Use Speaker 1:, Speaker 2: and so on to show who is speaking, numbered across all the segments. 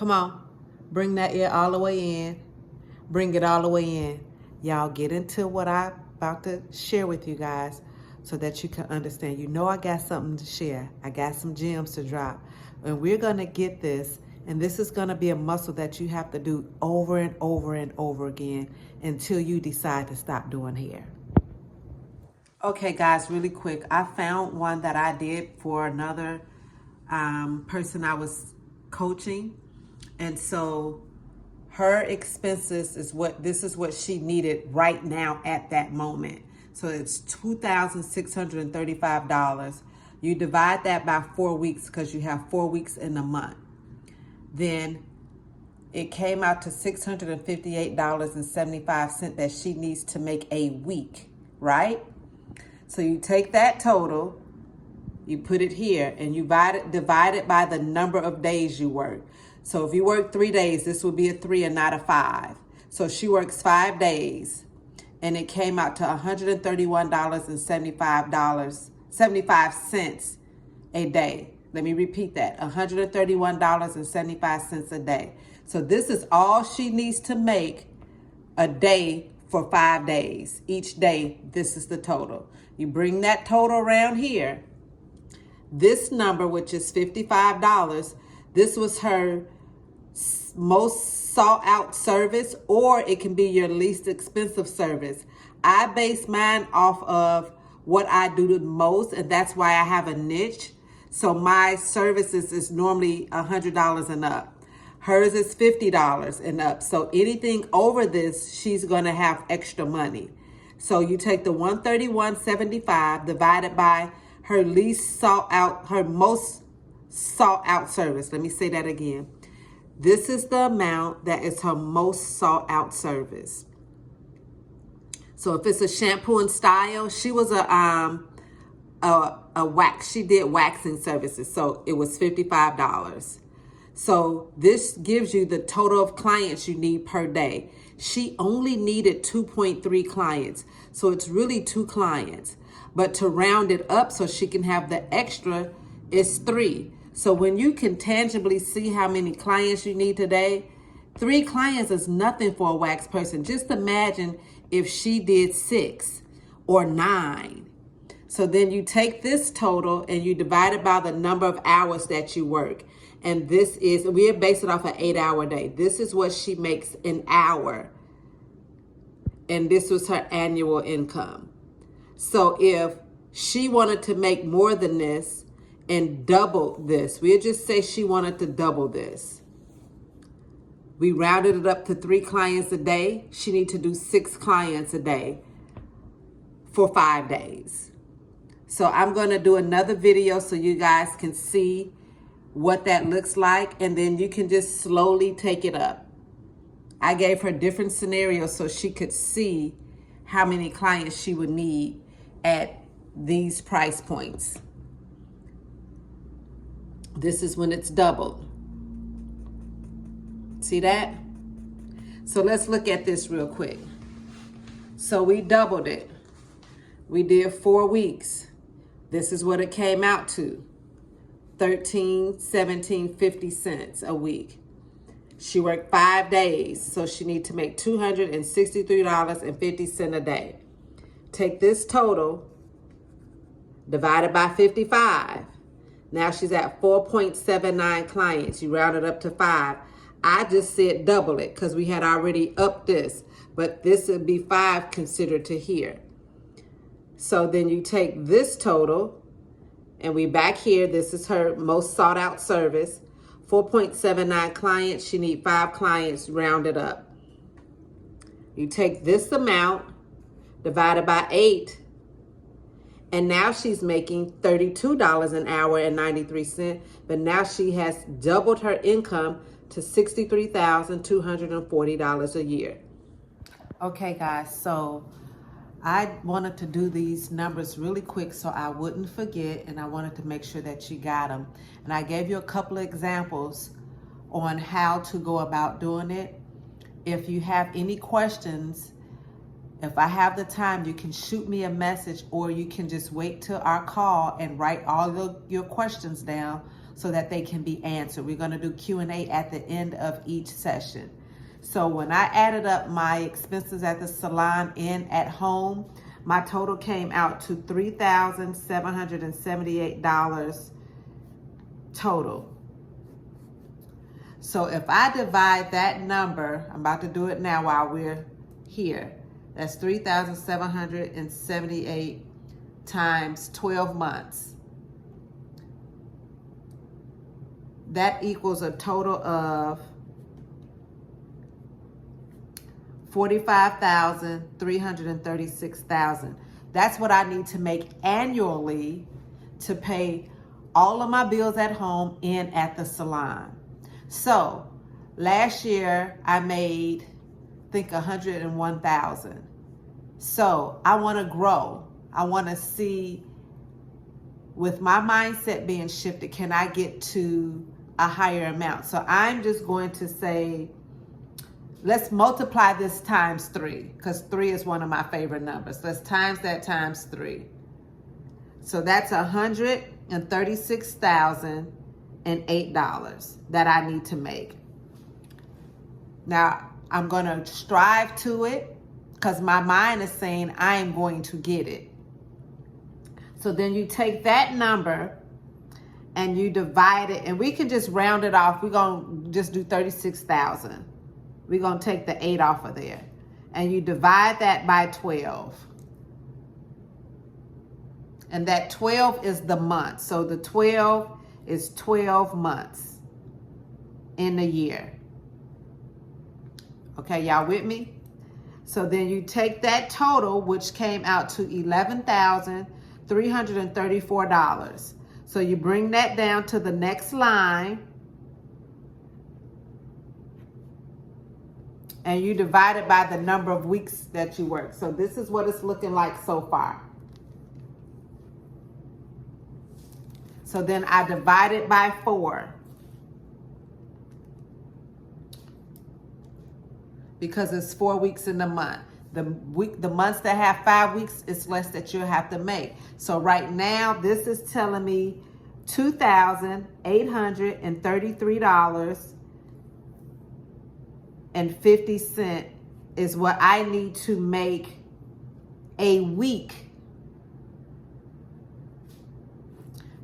Speaker 1: Come on. Bring that ear all the way in. Bring it all the way in. Y'all get into what I'm about to share with you guys so that you can understand. You know I got something to share. I got some gems to drop. And we're going to get this. And this is going to be a muscle that you have to do over and over and over again until you decide to stop doing hair. Okay, guys, really quick. I found one that I did for another person I was coaching. And so her expenses is this is what she needed right now at that moment. So it's $2,635. You divide that by 4 weeks because you have 4 weeks in a month. Then it came out to $658.75 that she needs to make a week, right? So you take that total, you put it here, and you divide it by the number of days you work. So if you work 3 days, this would be a 3 and not a 5. So she works 5 days, and it came out to $131.75 a day. Let me repeat that, $131.75 a day. So this is all she needs to make a day for 5 days. Each day, this is the total. You bring that total around here. This number, which is $55, this was her most sought out service, or it can be your least expensive service. I base mine off of what I do the most, and that's why I have a niche. So my services is normally $100 and up. Hers is $50 and up. So anything over this, she's going to have extra money. So you take the $131.75 divided by her least sought out, her most sought out service. Let me say that again. This is the amount that is her most sought out service. So if it's a shampoo and style, she was a wax. She did waxing services. So it was $55. So this gives you the total of clients you need per day. She only needed 2.3 clients. So it's really 2 clients. But to round it up so she can have the extra, it's 3. So when you can tangibly see how many clients you need today, 3 clients is nothing for a wax person. Just imagine if she did 6 or 9. So then you take this total and you divide it by the number of hours that you work. And this is, we base it off an 8-hour day. This is what she makes an hour. And this was her annual income. So if she wanted to make more than this and double this, we'll just say she wanted to double this. We rounded it up to 3 clients a day. She needs to do 6 clients a day for 5 days. So I'm going to do another video so you guys can see what that looks like, and then you can just slowly take it up. I gave her different scenarios so she could see how many clients she would need at these price points. This is when it's doubled. See that? So let's look at this real quick. So we doubled it. We did 4 weeks. This is what it came out to. $13.17.50 a week. She worked 5 days, so she needs to make $263.50 a day. Take this total, divide it by 55. Now she's at 4.79 clients. You round it up to 5. I just said double it because we had already upped this, but this would be 5 considered to here. So then you take this total, and we back here. This is her most sought out service. 4.79 clients. She need 5 clients, rounded up. You take this amount, divided by 8, and now she's making $32 an hour and 93 cents. But now she has doubled her income to $63,240 a year. Okay, guys, so I wanted to do these numbers really quick so I wouldn't forget, and I wanted to make sure that you got them. And I gave you a couple of examples on how to go about doing it. If you have any questions, if I have the time, you can shoot me a message, or you can just wait till our call and write all your questions down so that they can be answered. We're going to do Q&A at the end of each session. So when I added up my expenses at the salon and at home, my total came out to $3,778 total. So if I divide that number, I'm about to do it now while we're here. That's 3,778 times 12 months. That equals a total of $45,336,000. That's what I need to make annually to pay all of my bills at home and at the salon. So last year I made, I think, $101,000. So I want to grow. I want to see, with my mindset being shifted, can I get to a higher amount? So I'm just going to say, let's multiply this times 3, because 3 is one of my favorite numbers. Let's times that times 3. So that's $136,008 that I need to make. Now, I'm going to strive to it because my mind is saying I am going to get it. So then you take that number and you divide it, and we can just round it off. We're going to just do 36,000. We're going to take the 8 off of there. And you divide that by 12. And that 12 is the month. So the 12 is 12 months in a year. Okay, y'all with me? So then you take that total, which came out to $11,334. So you bring that down to the next line. And you divide it by the number of weeks that you work. So this is what it's looking like so far. So then I divide it by 4. Because it's 4 weeks in the month. The months that have 5 weeks, it's less that you'll have to make. So right now, this is telling me $2,833.50 is what I need to make a week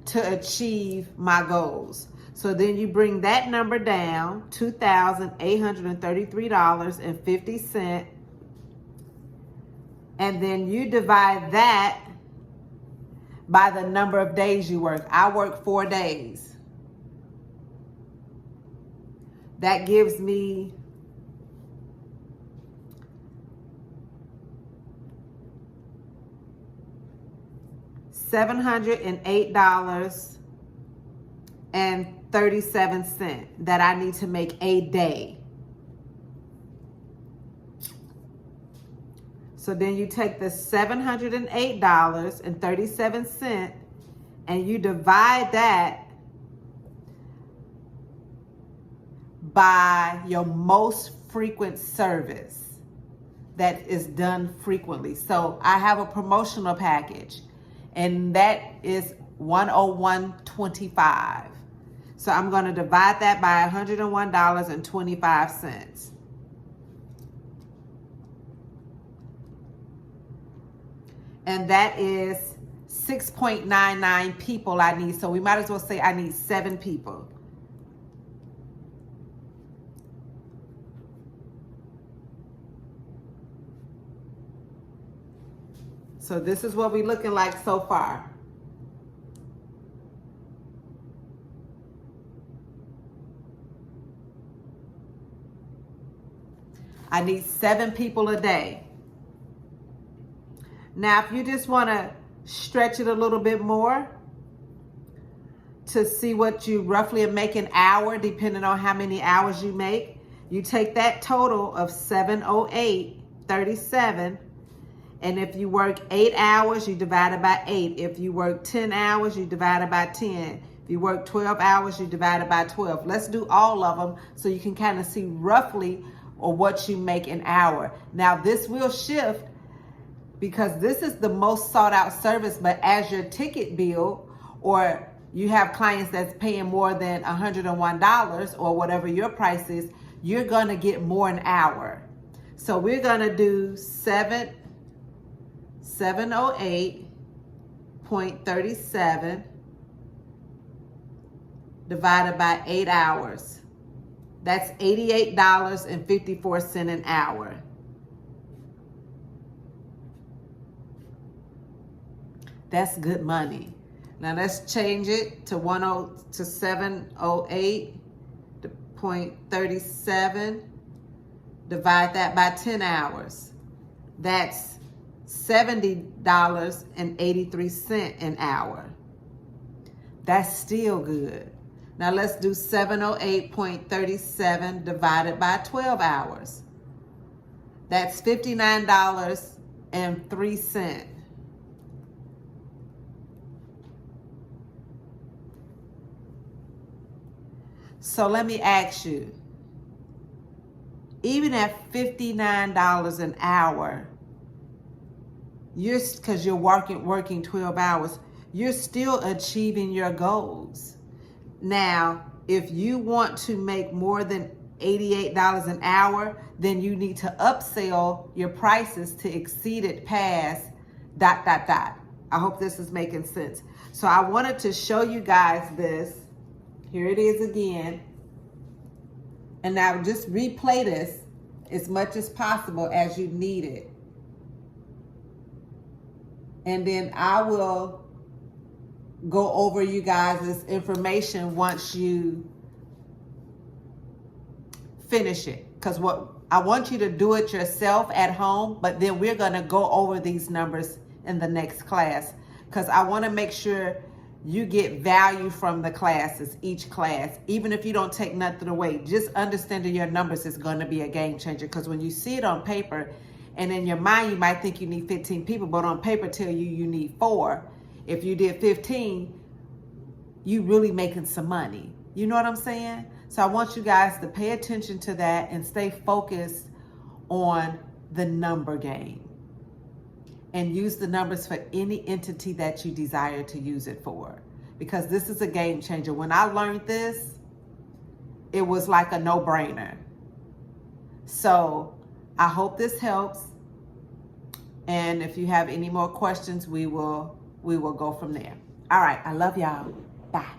Speaker 1: to achieve my goals. So then you bring that number down, $2,833.50, and then you divide that by the number of days you work. I work 4 days. That gives me $708.37 that I need to make a day. So then you take the $708.37 and you divide that by your most frequent service that is done frequently. So I have a promotional package, and that is $101.25. So I'm going to divide that by $101.25. And that is 6.99 people I need. So we might as well say I need 7 people. So this is what we're looking like so far. I need 7 people a day. Now, if you just want to stretch it a little bit more to see what you roughly make an hour, depending on how many hours you make, you take that total of $708.37, and if you work 8 hours, you divide it by 8. If you work 10 hours, you divide it by 10. If you work 12 hours, you divide it by 12. Let's do all of them so you can kind of see roughly or what you make an hour. Now, this will shift because this is the most sought out service, but as your ticket bill or you have clients that's paying more than $101 or whatever your price is, you're gonna get more an hour. So we're gonna do 708.37 divided by 8 hours. That's $88.54 an hour. That's good money. Now let's change it to 708.37. Divide that by 10 hours. That's $70.83 an hour. That's still good. Now let's do 708.37 divided by 12 hours. That's $59.03. So let me ask you, even at $59 an hour, because you're working 12 hours, you're still achieving your goals. Now, if you want to make more than $88 an hour, then you need to upsell your prices to exceed it past ... I hope this is making sense. So I wanted to show you guys this. Here it is again. And now just replay this as much as possible as you need it. And then I will go over you guys this information once you finish it. Because what I want you to do it yourself at home, but then we're going to go over these numbers in the next class. Because I want to make sure you get value from the classes, each class. Even if you don't take nothing away, just understanding your numbers is going to be a game changer. Because when you see it on paper, and in your mind, you might think you need 15 people, but on paper tell you need 4. If you did 15, you really making some money. You know what I'm saying? So I want you guys to pay attention to that and stay focused on the number game. And use the numbers for any entity that you desire to use it for. Because this is a game changer. When I learned this, it was like a no-brainer. So I hope this helps. And if you have any more questions, we will go from there. All right. I love y'all. Bye.